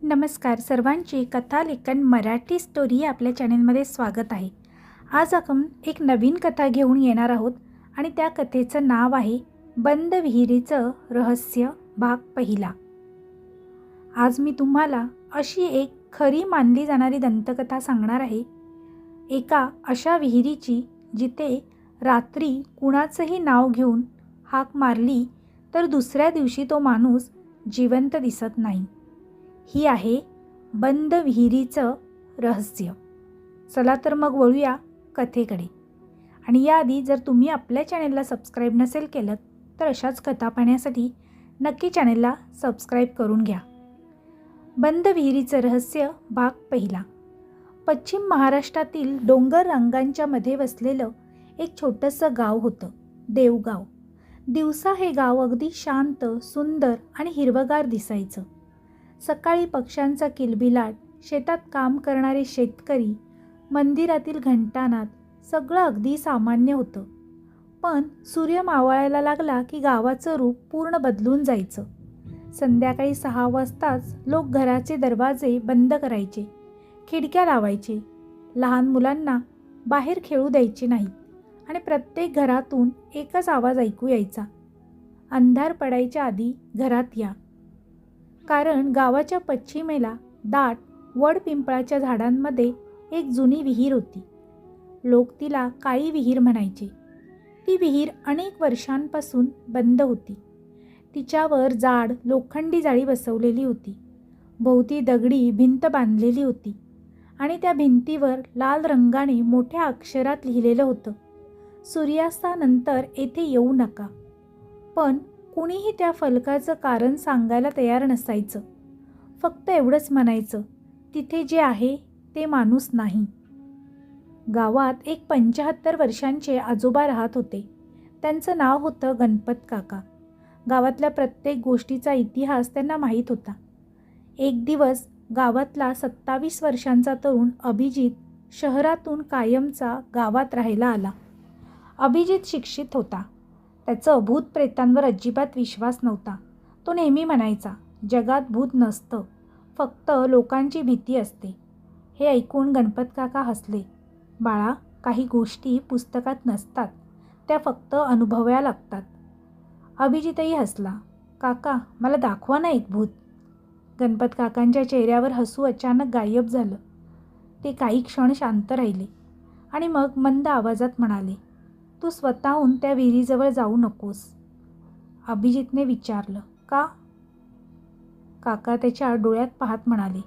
नमस्कार सर्वांची कथा लेखन मराठी स्टोरी आपल्या चॅनेलमध्ये स्वागत आहे। आज आपण एक नवीन कथा घेऊन येणार आहोत आणि त्या कथेचं नाव आहे बंद विहिरीचं रहस्य भाग पहिला। आज मी तुम्हाला अशी एक खरी मानली जाणारी दंतकथा सांगणार आहे, एका अशा विहिरीची जिथे रात्री कुणाचंही नाव घेऊन हाक मारली तर दुसऱ्या दिवशी तो माणूस जिवंत दिसत नाही। ही आहे बंद विहिरीचं रहस्य। चला तर मग वळूया कथेकडे। आणि याआधी जर तुम्ही आपल्या चॅनेलला सबस्क्राईब नसेल केलं तर अशाच कथा पाहण्यासाठी नक्की चॅनेलला सबस्क्राईब करून घ्या। बंद विहिरीचं रहस्य भाग पहिला। पश्चिम महाराष्ट्रातील डोंगर रांगांच्या मध्ये वसलेलं एक छोटंसं गाव होतं, देवगाव। दिवसा हे गाव अगदी शांत, सुंदर आणि हिरवगार दिसायचं। सकाळी पक्ष्यांचा किलबिलाट, शेतात काम करणारे शेतकरी, मंदिरातील घंटानाद सगळं अगदी सामान्य होतं। पण सूर्य मावळायला लागला की गावाचं रूप पूर्ण बदलून जायचं। संध्याकाळी 6 वाजताच लोक घराचे दरवाजे बंद करायचे, खिडक्या लावायचे, लहान मुलांना बाहेर खेळू द्यायचे नाहीत आणि प्रत्येक घरातून एकच आवाज ऐकू यायचा, अंधार पडायच्या आधी घरात या। कारण गावाच्या पश्चिमेला दाट वड पिंपळाच्या झाडांमध्ये एक जुनी विहीर होती। लोक तिला काळी विहीर म्हणायचे। ती विहीर अनेक वर्षांपासून बंद होती। तिच्यावर जाड लोखंडी जाळी बसवलेली होती, भोवती दगडी भिंत बांधलेली होती आणि त्या भिंतीवर लाल रंगाने मोठ्या अक्षरात लिहिलेलं होतं, सूर्यास्तानंतर येथे येऊ नका। पण कुणीही त्या फलकाचं कारण सांगायला तयार नसायचं। फक्त एवढंच म्हणायचं, तिथे जे आहे ते माणूस नाही। गावात एक 75 वर्षांचे आजोबा राहत होते। त्यांचं नाव होतं गणपत काका। गावातल्या प्रत्येक गोष्टीचा इतिहास त्यांना माहीत होता। एक दिवस गावातला 27 वर्षांचा तरुण अभिजित शहरातून कायमचा गावात राहायला आला। अभिजित शिक्षित होता। त्याचं भूतप्रेतांवर अजिबात विश्वास नव्हता। तो नेहमी म्हणायचा, जगात भूत नसतं, फक्त लोकांची भीती असते। हे ऐकून गणपत काका हसले। बाळा, काही गोष्टी पुस्तकात नसतात, त्या फक्त अनुभवाव्या लागतात। अभिजितही हसला। काका, मला दाखवा ना एक भूत। गणपत काकांच्या चेहऱ्यावर हसू अचानक गायब झालं। ते काही क्षण शांत राहिले आणि मग मंद आवाजात म्हणाले, तू स्वतःहून त्या विहिरीजवळ जाऊ नकोस। अभिजितने विचारलं, का? काका त्याच्या डोळ्यात पाहत म्हणाले,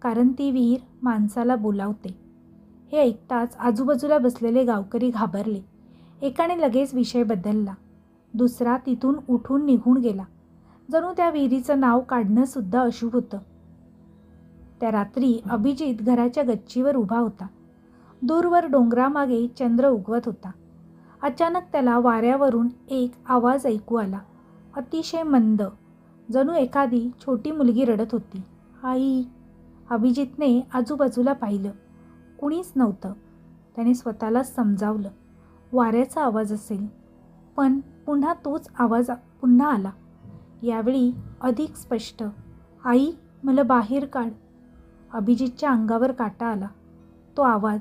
कारण ती विहीर माणसाला बोलावते। हे ऐकताच आजूबाजूला बसलेले गावकरी घाबरले। एकाने लगेच विषय बदलला, दुसरा तिथून उठून निघून गेला, जणू त्या विहिरीचं नाव काढणं सुद्धा अशुभ होतं। त्या रात्री अभिजित घराच्या गच्चीवर उभा होता। दूरवर डोंगरामागे चंद्र उगवत होता। अचानक त्याला वाऱ्यावरून एक आवाज ऐकू आला, अतिशय मंद, जणू एखादी छोटी मुलगी रडत होती। आई! अभिजितने आजूबाजूला पाहिलं, कुणीच नव्हतं। त्याने स्वतःला समजावलं, वाऱ्याचा आवाज असेल। पण पुन्हा तोच आवाज पुन्हा आला, यावेळी अधिक स्पष्ट, आई, मला बाहेर काढ। अभिजितच्या अंगावर काटा आला। तो आवाज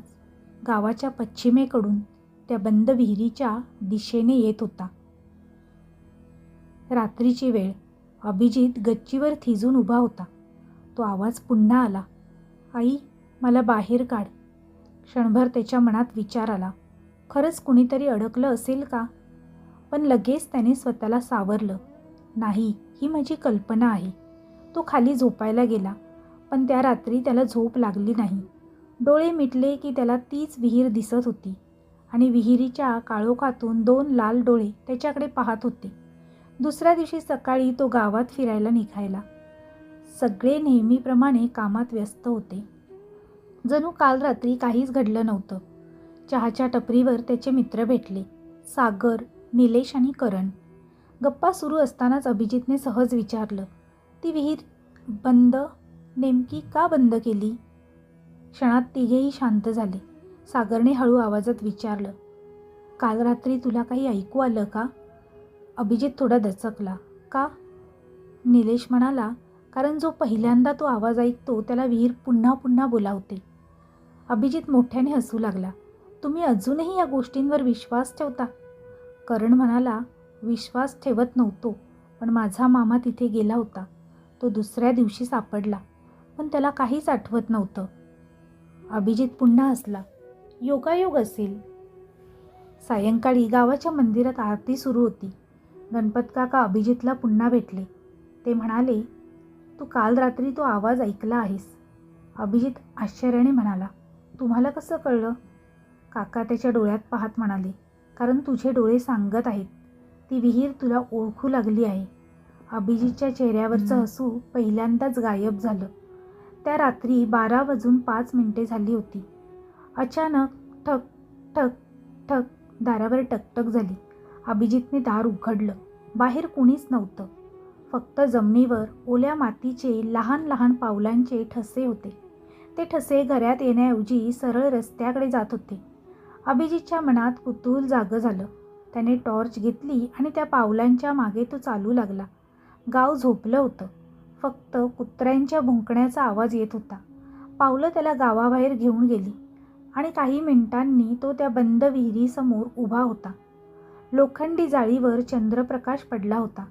गावाच्या पश्चिमेकडून त्या बंद विहिरीच्या दिशेने येत होता। रात्रीची वेळ। अभिजित गच्चीवर थिजून उभा होता। तो आवाज पुन्हा आला, आई, मला बाहेर काढ। क्षणभर त्याच्या मनात विचार आला, खरंच कुणीतरी अडकलं असेल का? पण लगेच त्याने स्वतःला सावरलं, नाही, ही माझी कल्पना आहे। तो खाली झोपायला गेला, पण त्या रात्री त्याला झोप लागली नाही। डोळे मिटले की त्याला तीच विहीर दिसत होती आणि विहिरीच्या काळोखातून 2 लाल डोळे त्याच्याकडे पाहत होते। दुसऱ्या दिवशी सकाळी तो गावात फिरायला निघाला। सगळे नेहमीप्रमाणे कामात व्यस्त होते, जणू काल रात्री काहीच घडलं नव्हतं। चहाच्या टपरीवर त्याचे मित्र भेटले, सागर, निलेश आणि करण। गप्पा सुरू असतानाच अभिजितने सहज विचारलं, ती विहीर बंद नेमकी का बंद केली? क्षणात तिघेही शांत झाले। सागरने हळू आवाजात विचारलं, काल रात्री तुला काही ऐकू आलं का? अभिजित थोडा दचकला, का? निलेश म्हणाला, कारण जो पहिल्यांदा तो आवाज ऐकतो त्याला विहीर पुन्हा पुन्हा बोलावते. अभिजित मोठ्याने हसू लागला. तुम्ही अजूनही या गोष्टींवर विश्वास ठेवता? करण म्हणाला, विश्वास ठेवत नव्हतो, पण माझा मामा तिथे गेला होता. तो दुसऱ्या दिवशी सापडला, पण त्याला काहीच आठवत नव्हतं. अभिजित पुन्हा हसला. योगायोग असेल. सायंकाळी गावाच्या मंदिरात आरती सुरू होती. गणपत काका अभिजितला पुन्हा भेटले. ते म्हणाले, तू काल रात्री तो आवाज ऐकला आहेस? अभिजित आश्चर्याने म्हणाला, तुम्हाला कसं कळलं? काका त्याच्या डोळ्यात पाहत म्हणाले, कारण तुझे डोळे सांगत आहेत. ती विहीर तुला ओळखू लागली आहे. अभिजितच्या चेहऱ्यावरचं हसू पहिल्यांदाच गायब झालं. त्या रात्री 12:05 झाली होती. अचानक ठक ठक ठक दारावर टकटक झाली. अभिजितने दार उघडलं. बाहेर कुणीच नव्हतं. फक्त जमिनीवर ओल्या मातीचे लहान लहान पावलांचे ठसे होते. ते ठसे घरात येण्याऐवजी सरळ रस्त्याकडे जात होते. अभिजितच्या मनात कुतूहल जागं झालं. त्याने टॉर्च घेतली आणि त्या पावलांच्या मागे तो चालू लागला. गाव झोपलं होतं. फक्त कुत्र्यांच्या भुंकण्याचा आवाज येत होता. पावलं त्याला गावाबाहेर घेऊन गेली आणि काही मिनिटांनी तो त्या बंद विहिरीसमोर उभा होता. लोखंडी जाळीवर चंद्रप्रकाश पडला होता.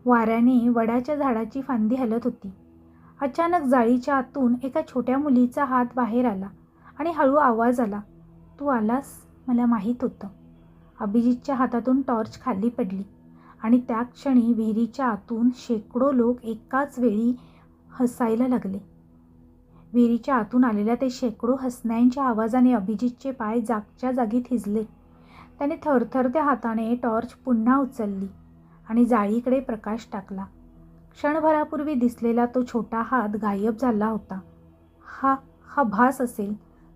वाऱ्याने वडाच्या झाडाची फांदी हलत होती. अचानक जाळीच्या आतून एका छोट्या मुलीचा हात बाहेर आला आणि हळू आवाज आला, तू आलास? मला माहीत होतं. अभिजितच्या हातातून टॉर्च खाली पडली आणि त्या क्षणी विहिरीच्या आतून शेकडो लोक एकाच वेळी हसायला लागले. विहिरीच्या आतून आलेल्या ते शेकडो हसण्याच्या आवाजाने अभिजितचे पाय जागच्या जागी थिजले. त्याने थरथरत्या हाताने टॉर्च पुन्हा उचलली आणि जाळीकडे प्रकाश टाकला. क्षणभरापूर्वी दिसलेला तो छोटा हात गायब झाला होता. हा भास असेल,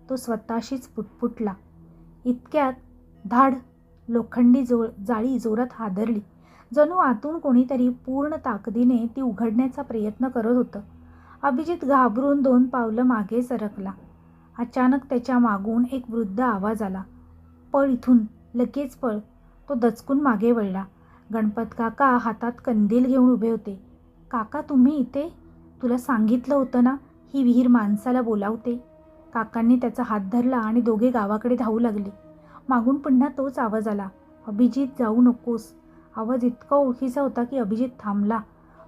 तो स्वतःशीच पुटपुटला. इतक्यात धाड लोखंडी जाळी जोरात हादरली. जणू आतून कोणीतरी पूर्ण ताकदीने ती उघडण्याचा प्रयत्न करत होतं. अभिजित घाबरून 2 पावलं मागे सरकला. अचानक त्याच्या मागून एक वृद्ध आवाज आला, पळ इथून, लगेच पळ. तो दचकून मागे वळला. गणपत काका हातात कंदील घेऊन उभे होते. काका, तुम्ही इथे? तुला सांगितलं होतं ना, ही विहीर माणसाला बोलावते. काकांनी त्याचा हात धरला आणि दोघे गावाकडे धावू लागले. मागून पुन्हा तोच आवाज आला, अभिजित जाऊ नकोस. आवाज इतका ओळखीचा होता की अभिजित थांबला.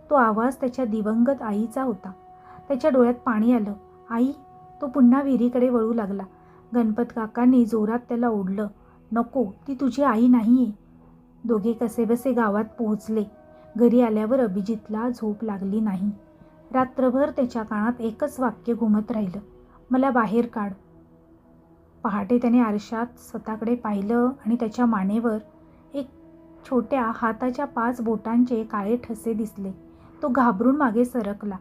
तो आवाज त्याच्या दिवंगत आईचा होता. त्याच्या डोळ्यात पाणी आलं. आई? तो पुन्हा विहिरीकडे वळू लागला. गणपत काकांनी जोरात त्याला ओढलं. नको, ती तुझी आई नाहीये. दोघे कसेबसे गावात पोहोचले. घरी आल्यावर अभिजितला झोप लागली नाही. रात्रभर त्याच्या कानात एकच वाक्य घुमत राहिलं, मला बाहेर काढ. पहाटे त्याने आरशात स्वतःकडे पाहिलं आणि त्याच्या मानेवर एक छोट्या हाताच्या 5 बोटांचे काळे ठसे दिसले. तो घाबरून मागे सरकला.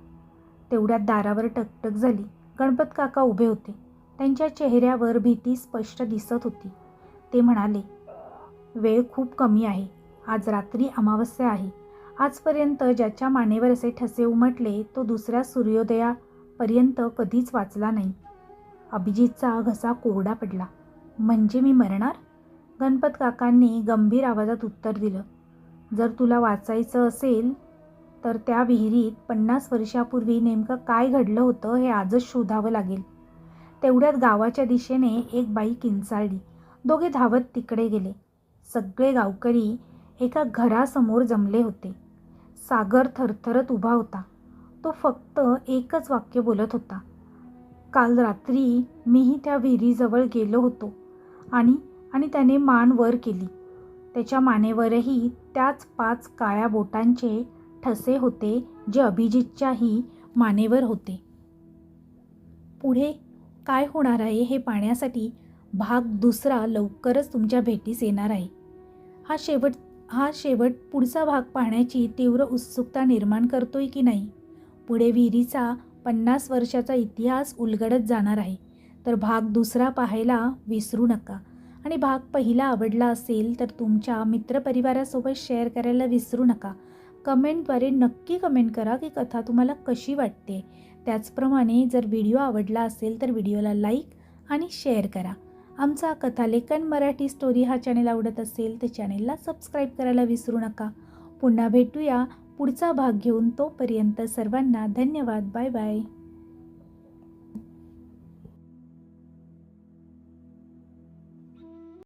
तेवढ्यात दारावर टकटक झाली. गणपत काका उभे होते. त्यांच्या चेहऱ्यावर भीती स्पष्ट दिसत होती. ते म्हणाले, वेळ खूप कमी आहे. आज रात्री अमावस्या आहे. आजपर्यंत ज्याच्या मानेवर असे ठसे उमटले तो दुसऱ्या सूर्योदयापर्यंत कधीच वाचला नाही. अभिजितचा घसा कोरडा पडला. म्हणजे मी मरणार? गणपत काकांनी गंभीर आवाजात उत्तर दिलं, जर तुला वाचायचं असेल तर त्या विहिरीत 50 वर्षापूर्वी नेमकं काय घडलं होतं हे आजच शोधावं लागेल. तेवढ्यात गावाच्या दिशेने एक बाई किंचाळली. दोघे धावत तिकडे गेले. सगळे गावकरी एका घरासमोर जमले होते. सागर थरथरत उभा होता. तो फक्त एकच वाक्य बोलत होता, काल रात्री मीही त्या विहिरीजवळ गेलो होतो. आणि त्याने मान वर केली. त्याच्या मानेवरही त्याच 5 काळ्या बोटांचे ठसे होते जे अभिजितच्याही मानेवर होते. पुढे काय होणार आहे हे पाहण्यासाठी भाग 2 लवकरच तुमच्या भेटीस येणार आहे. हा शेवट पुढचा भाग पाहण्याची तीव्र उत्सुकता निर्माण करतोय की नाही? पुढे विहिरीचा 50 वर्षाचा इतिहास उलगडत जाणार आहे. तर भाग 2 पाहायला विसरू नका. आणि भाग पहिला आवडला असेल तर तुमच्या मित्रपरिवारासोबत शेअर करायला विसरू नका. कमेंटद्वारे नक्की कमेंट करा की कथा तुम्हाला कशी वाटते. त्याचप्रमाणे जर व्हिडिओ आवडला असेल तर व्हिडिओला लाईक आणि शेअर करा. आमचा कथालेखन मराठी स्टोरी हा चॅनल आवडत असेल तर चॅनेलला सबस्क्राईब करायला विसरू नका. पुन्हा भेटूया पुढचा भाग घेऊन. तोपर्यंत सर्वांना धन्यवाद. Bye bye.